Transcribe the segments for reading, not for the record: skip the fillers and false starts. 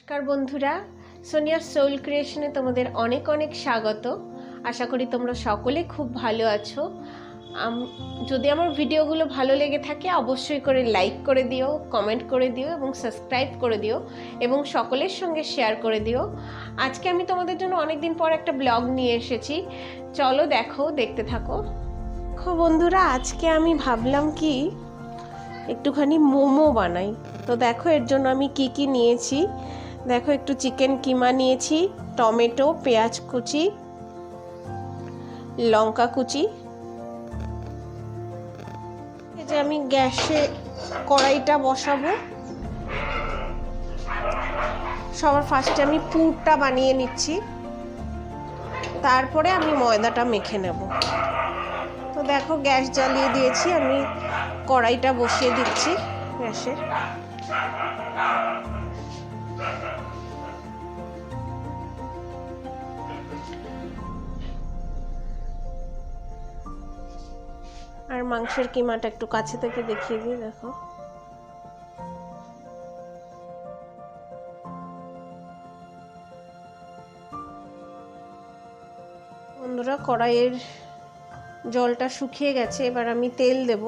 নমস্কার বন্ধুরা, সোনিয়ার সোল ক্রিয়েশনে তোমাদের অনেক অনেক স্বাগত। আশা করি তোমরা সকলে খুব ভালো আছো। যদি আমার ভিডিওগুলো ভালো লেগে থাকে অবশ্যই করে লাইক করে দিও, কমেন্ট করে দিও এবং সাবস্ক্রাইব করে দিও এবং সকলের সঙ্গে শেয়ার করে দিও। আজকে আমি তোমাদের জন্য অনেকদিন পর একটা ব্লগ নিয়ে এসেছি, চলো দেখতে থাকো। বন্ধুরা, আজকে আমি ভাবলাম কি একটুখানি মোমো বানাই। তো দেখো এর জন্য আমি কি নিয়েছি। দেখো, একটু চিকেন কিমা নিয়েছি, টমেটো, পেঁয়াজ কুচি, লঙ্কা কুচি। এই যে আমি গ্যাসে কড়াইটা বসাবো। সবার ফার্স্টে আমি পুরটা বানিয়ে নিচ্ছি, তারপরে আমি ময়দাটা মেখে নেব। তো দেখো গ্যাস জ্বালিয়ে দিয়েছি, আমি কড়াইটা বসিয়ে দিচ্ছি গ্যাসে। আর মাংসের কিমাটা একটু কাছে থেকে দেখিয়ে দিই। দেখো বন্ধুরা, কড়াইয়ের জলটা শুকিয়ে গেছে। এবার আমি তেল দেব।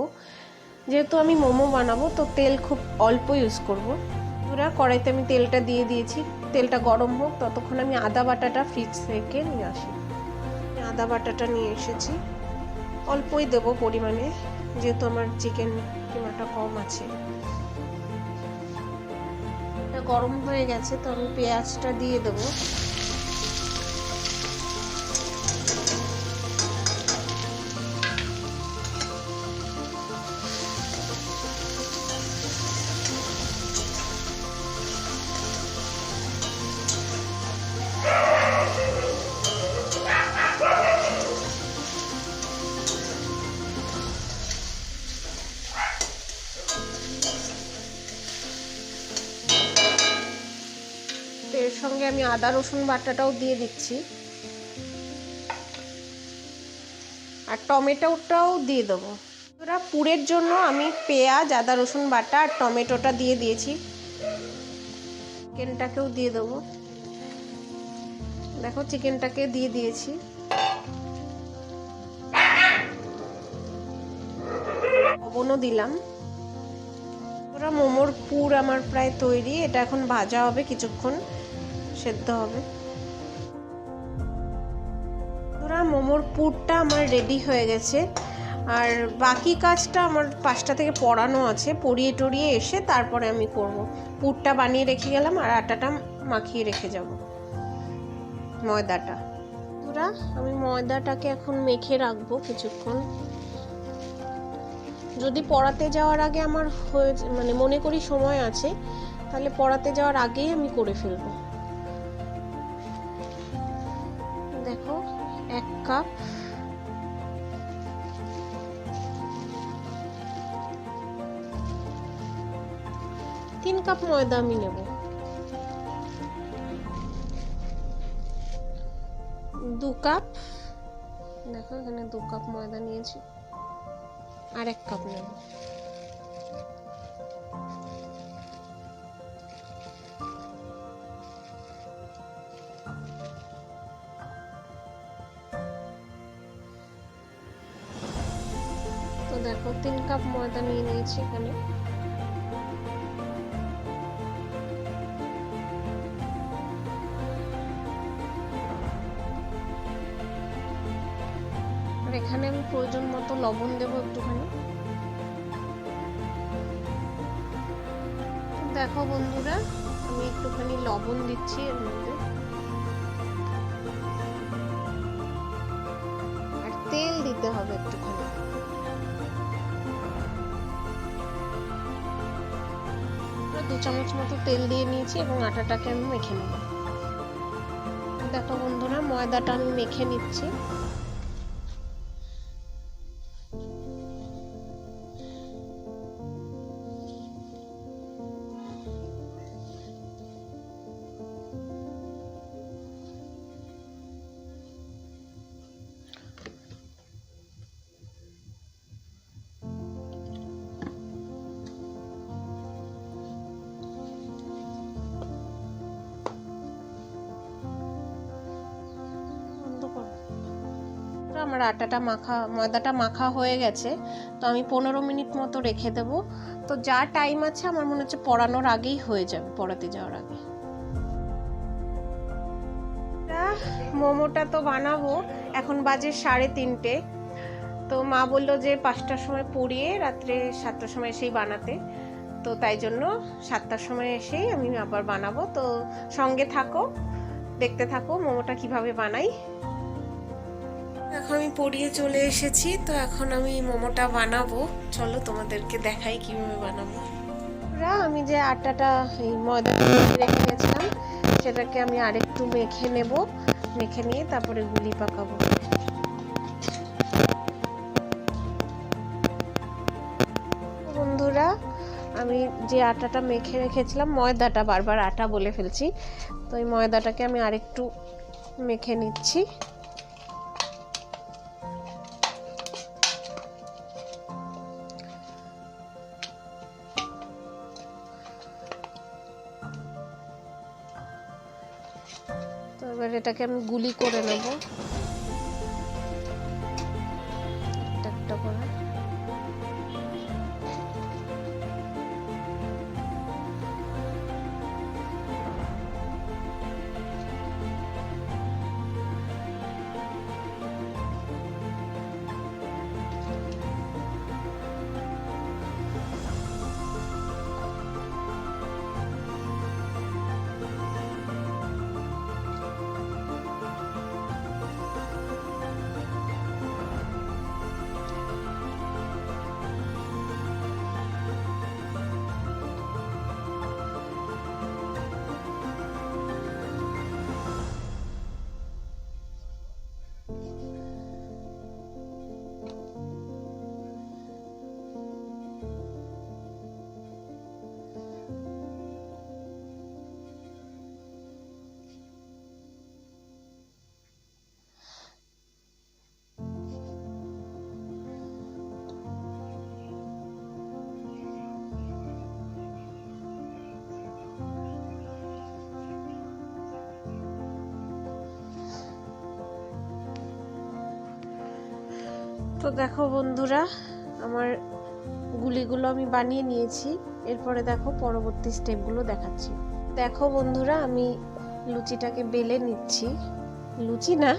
যেহেতু আমি মোমো বানাবো তো তেল খুব অল্প ইউজ করব। বন্ধুরা, কড়াইতে আমি তেলটা দিয়ে দিয়েছি। তেলটা গরম হোক, ততক্ষণ আমি আদা বাটাটা ফ্রিজ থেকে নিয়ে আসি। আদা বাটাটা নিয়ে এসেছি, অল্পই দেবো পরিমাণে, যেহেতু আমার চিকেন কিমাটা কম আছে। এটা গরম হয়ে গেছে, তো আমি পেঁয়াজটা দিয়ে দেবো। এর সঙ্গে আমি আদা রসুন বাটাটাও দিয়ে দিচ্ছি, আর টমেটোটাও দিয়ে দেবো। এবার পুরের জন্য আমি পেঁয়াজ, আদা রসুন বাটা আর টমেটোটা দিয়ে দিয়েছি। চিকেনটাকেও দিয়ে দেবো। দেখো চিকেনটাকে দিয়ে দিয়েছি। লবণও দিলাম। ওরা মোমোর পুর আমার প্রায় তৈরি। এটা এখন ভাজা হবে, কিছুক্ষণ সেদ্ধ হবে। ওরা মোমোর পুরটা আমার রেডি হয়ে গেছে, আর বাকি কাজটা আমার 5টা থেকে পড়ানো আছে। পড়িয়ে টড়িয়ে এসে তারপরে আমি করব। পুরটা বানিয়ে রেখে গেলাম আর আটাটা মাখিয়ে রেখে যাব, ময়দাটা। ওরা আমি ময়দাটাকে এখন মেখে রাখবো কিছুক্ষণ। যদি পড়াতে যাওয়ার আগে আমার মনে করি সময় আছে, তাহলে পড়াতে যাওয়ার আগেই আমি করে ফেলবো। দেখো 1 কাপ, তিন কাপ ময়দা আমি নেব। 2 কাপ, দেখো এখানে 2 কাপ ময়দা নিয়েছি, আর 1 কাপ নেব। তো দেখো 3 কাপ ময়দা নিয়ে নিয়েছি এখানে। আর এখানে আমি প্রয়োজন মতো লবণ দেবো একটুখানি। দেখো বন্ধুরা, আমি একটুখানি লবণ দিচ্ছি এর মধ্যে, আর তেল দিতে হবে একটুখানি। 2 চামচ মতো তেল দিয়ে নিয়েছি এবং আটাটাকে আমি মেখে নেব। দেখো বন্ধুরা, ময়দাটা আমি মেখে নিচ্ছি। আমার আটাটা ময়দাটা মাখা হয়ে গেছে। তো আমি 15 মিনিট মতো রেখে দেব। তো যা টাইম আছে আমার মনে হচ্ছে পড়ানোর আগেই হয়ে যাবে, পড়াতে যাওয়ার আগে। মোমোটা তো বানাবো, এখন বাজে 3:30। তো মা বললো যে 5টার সময় পড়িয়ে রাত্রে 7টার সময় এসেই বানাতে। তো তাই জন্য 7টার সময় এসেই আমি আবার বানাবো। তো সঙ্গে থাকো, দেখতে থাকো মোমোটা কিভাবে বানাই। এখন আমি পড়িয়ে চলে এসেছি, তো এখন আমি মোমোটা বানাবো। চলো তোমাদেরকে দেখাই কিভাবে বানাবো। আমি যে আটাটা এই ময়দাটা রেখে গেছিলাম সেটাকে আমি আরেকটু মেখে নেব, মেখে নিয়ে তারপরে গুলি পাকাবো। বন্ধুরা, আমি যে আটাটা মেখে রেখেছিলাম, ময়দাটা, বারবার আটা বলে ফেলছি, তো এই ময়দাটাকে আমি আরেকটু মেখে নিচ্ছি। তো এবার এটাকে আমি গুলি করে নেব একটা একটা করে। তো দেখো বন্ধুরা, আমার গুলিগুলো আমি বানিয়ে নিয়েছি। এরপরে দেখো পরবর্তী স্টেপগুলো দেখাচ্ছি। দেখো বন্ধুরা, আমি লুচিটাকে বেলে নিচ্ছি। লুচি না,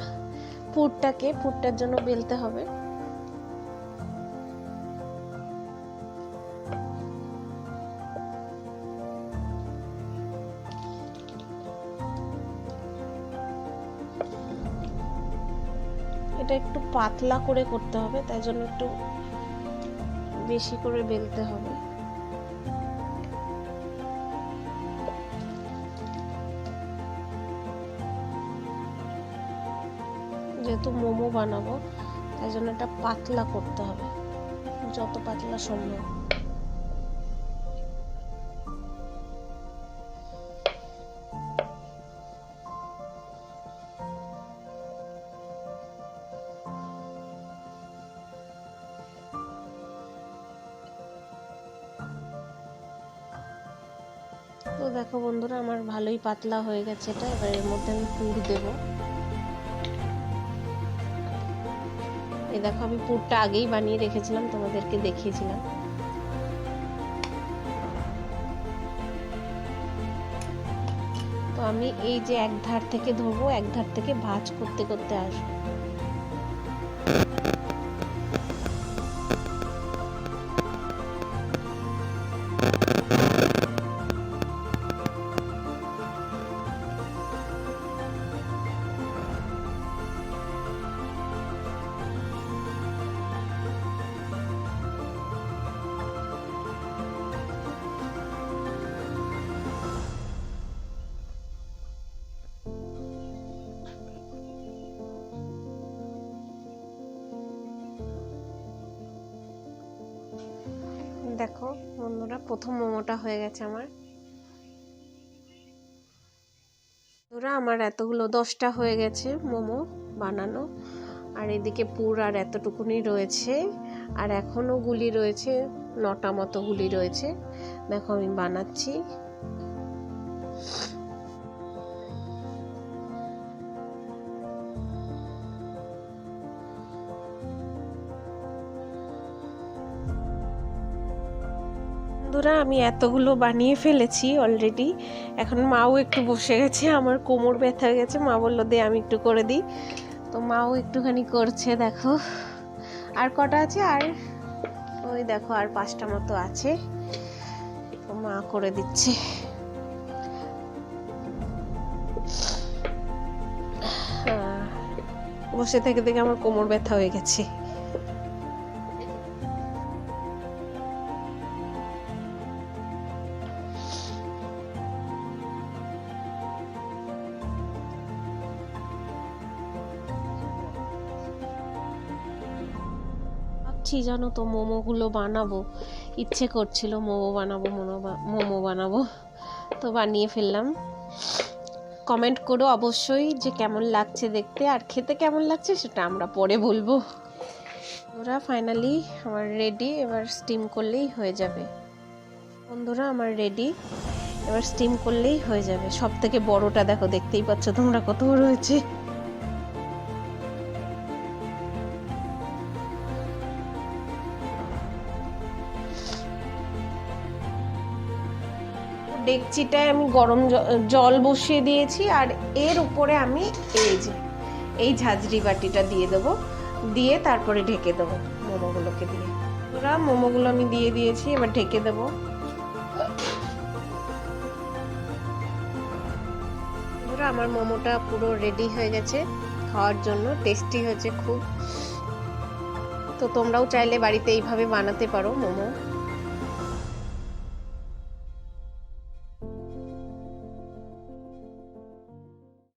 পুরটার জন্য বেলতে হবে। এটা একটু পাতলা করে করতে হবে, তাই জন্য একটু বেশি করে বেলতে হবে। যেহেতু মোমো বানাবো তাই জন্য এটা পাতলা করতে হবে, যত পাতলা সম্ভব। তো দেখো বন্ধুরা, আমার ভালোই পাতলা হয়ে গেছে এটা। এবার এর মধ্যে আমি পুর দেব। এই দেখো, আমি পুরটা আগেই বানিয়ে রেখেছিলাম, তোমাদেরকে দেখিয়েছিলাম। তো আমি এই যে এক ধার থেকে ধরবো, এক ধার থেকে ভাঁজ করতে করতে আসবো। দেখো বন্ধুরা, প্রথম মোমোটা হয়ে গেছে আমার। বন্ধুরা, আমার এতগুলো 10টা হয়ে গেছে মোমো বানানো। আর এদিকে পুর আর এতটুকুনি রয়েছে, আর এখনো গুলি রয়েছে, 9টা মতো গুলি রয়েছে। দেখো আমি বানাচ্ছি। বন্ধুরা আমি এতগুলো বানিয়ে ফেলেছি অলরেডি। এখন মাও একটু বসে গেছে, আমার কোমর ব্যথা হয়ে গেছে, মা বললো দে আমি একটু করে দিই, তো মাও একটুখানি করছে। দেখো আর কটা আছে, আর ওই দেখো আর 5টা মতো আছে, তো মা করে দিচ্ছে। বসে থেকে থেকে আমার কোমর ব্যথা হয়ে গেছে। ভাবছি জানো তো মোমোগুলো বানাবো, ইচ্ছে করছিল মোমো বানাবো, তো বানিয়ে ফেললাম। কমেন্ট করো অবশ্যই যে কেমন লাগছে দেখতে, আর খেতে কেমন লাগছে সেটা আমরা পরে বলবো। ওরা ফাইনালি আমার রেডি, এবার স্টিম করলেই হয়ে যাবে। বন্ধুরা আমার রেডি, এবার স্টিম করলেই হয়ে যাবে। সব থেকে বড়টা দেখো, দেখতেই পাচ্ছ তোমরা কত বড় হয়েছে। ডেকচিটায় আমি গরম জল বসিয়ে দিয়েছি, আর এর উপরে আমি এই ঝাঁঝরি বাটিটা দিয়ে দেবো, দিয়ে তারপরে ঢেকে দেবো মোমোগুলোকে দিয়ে। পুরো মোমোগুলো আমি দিয়ে দিয়েছি, এবার ঢেকে দেবো। পুরো আমার মোমোটা পুরো রেডি হয়ে গেছে খাওয়ার জন্য, টেস্টি হয়েছে খুব। তো তোমরাও চাইলে বাড়িতে এইভাবে বানাতে পারো মোমো।